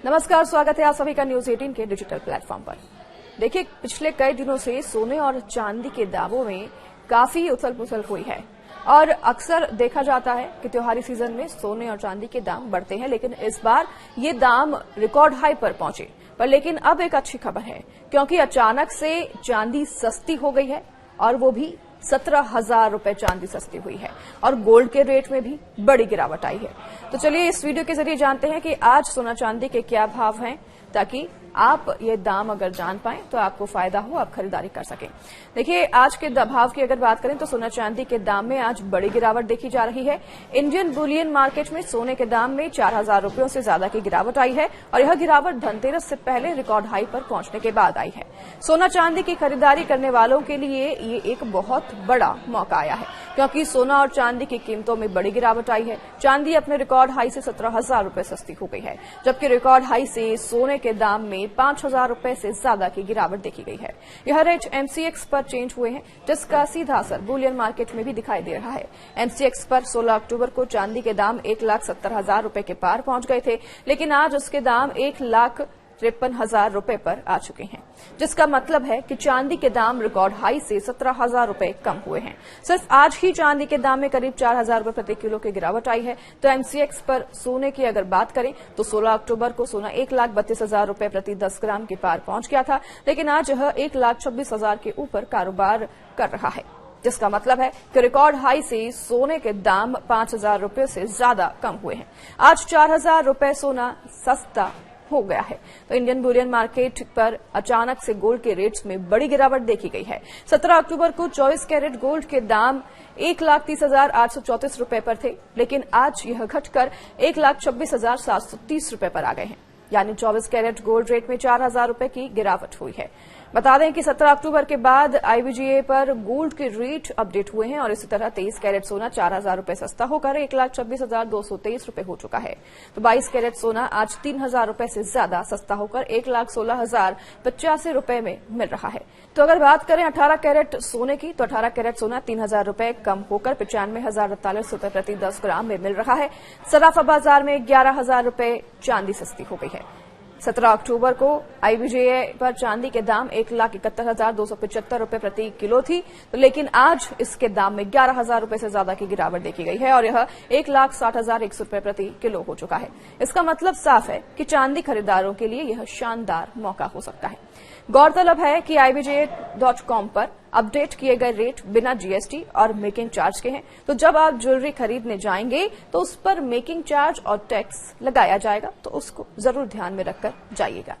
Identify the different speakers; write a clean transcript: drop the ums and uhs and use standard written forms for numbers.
Speaker 1: नमस्कार, स्वागत है आप सभी का न्यूज 18 के डिजिटल प्लेटफॉर्म पर। देखिए, पिछले कई दिनों से सोने और चांदी के दामों में काफी उथल पुथल हुई है और अक्सर देखा जाता है कि त्योहारी सीजन में सोने और चांदी के दाम बढ़ते हैं, लेकिन इस बार ये दाम रिकॉर्ड हाई पर पहुंचे। पर लेकिन अब एक अच्छी खबर है, क्योंकि अचानक से चांदी सस्ती हो गई है और वो भी 17,000 रुपए चांदी सस्ती हुई है और गोल्ड के रेट में भी बड़ी गिरावट आई है। तो चलिए इस वीडियो के जरिए जानते हैं कि आज सोना चांदी के क्या भाव हैं, ताकि आप ये दाम अगर जान पाएं तो आपको फायदा हो, आप खरीदारी कर सकें। देखिए, आज के भाव की अगर बात करें तो सोना चांदी के दाम में आज बड़ी गिरावट देखी जा रही है। इंडियन बुलियन मार्केट में सोने के दाम में 4,000 रुपयों से ज्यादा की गिरावट आई है और यह गिरावट धनतेरस से पहले रिकॉर्ड हाई पर पहुंचने के बाद आई है। सोना चांदी की खरीदारी करने वालों के लिए ये एक बहुत बड़ा मौका आया है, क्योंकि सोना और चांदी की कीमतों में बड़ी गिरावट आई है। चांदी अपने रिकॉर्ड हाई से 17,000 रुपए सस्ती हो गई है, जबकि रिकॉर्ड हाई से सोने के दाम में 5,000 रुपए से ज्यादा की गिरावट देखी गई है। यह रेट एमसीएक्स पर चेंज हुए हैं, जिसका सीधा असर बुलियन मार्केट में भी दिखाई दे रहा है। एमसीएक्स पर 16 अक्टूबर को चांदी के दाम 1,70,000 रुपए के पार पहुंच गए थे, लेकिन आज उसके दाम 1,53,000 रुपए पर आ चुके हैं, जिसका मतलब है कि चांदी के दाम रिकॉर्ड हाई से 17,000 रुपए कम हुए हैं। सिर्फ आज ही चांदी के दाम में करीब 4,000 रुपए प्रति किलो की गिरावट आई है। तो एमसीएक्स पर सोने की अगर बात करें तो 16 अक्टूबर को सोना 1,32,000 रुपए प्रति 10 ग्राम के पार पहुंच गया था, लेकिन आज यह 1,26,000 के ऊपर कारोबार कर रहा है, जिसका मतलब है कि रिकॉर्ड हाई से सोने के दाम 5,000 रुपए से ज्यादा कम हुए हैं। आज 4,000 रुपए सोना सस्ता हो गया है। तो इंडियन बुलियन मार्केट पर अचानक से गोल्ड के रेट्स में बड़ी गिरावट देखी गई है। 17 अक्टूबर को 24 कैरेट गोल्ड के दाम 1,30,834 रुपए पर थे, लेकिन आज यह घटकर 1,26,730 रुपए पर आ गए हैं। यानी 24 कैरेट गोल्ड रेट में 4,000 रुपए की गिरावट हुई है। बता दें कि 17 अक्टूबर के बाद आईबीजीए पर गोल्ड के रेट अपडेट हुए हैं और इसी तरह 23 कैरेट सोना 4,000 रुपए सस्ता होकर 1,26,223 रुपए हो चुका है। तो 22 कैरेट सोना आज 3,000 रुपए से ज्यादा सस्ता होकर 1,16,085 रुपए में मिल रहा है। तो अगर बात करें 18 कैरेट सोने की, तो 18 कैरेट सोना 3,000 रुपए कम होकर 95,048 रुपए प्रति 10 ग्राम में मिल रहा है। सराफा बाजार में 11,000 रुपए चांदी सस्ती हो गई है। 17 अक्टूबर को आईबीजीए पर चांदी के दाम 1,71,275 रुपए प्रति किलो थी, तो लेकिन आज इसके दाम में 11,000 रुपए से ज्यादा की गिरावट देखी गई है और यह 1,60,100 रुपए प्रति किलो हो चुका है। इसका मतलब साफ है कि चांदी खरीदारों के लिए यह शानदार मौका हो सकता है। गौरतलब है कि IBJA.com पर अपडेट किए गए रेट बिना जीएसटी और मेकिंग चार्ज के हैं। तो जब आप ज्वेलरी खरीदने जाएंगे तो उस पर मेकिंग चार्ज और टैक्स लगाया जाएगा, तो उसको जरूर ध्यान में रखकर जाइएगा।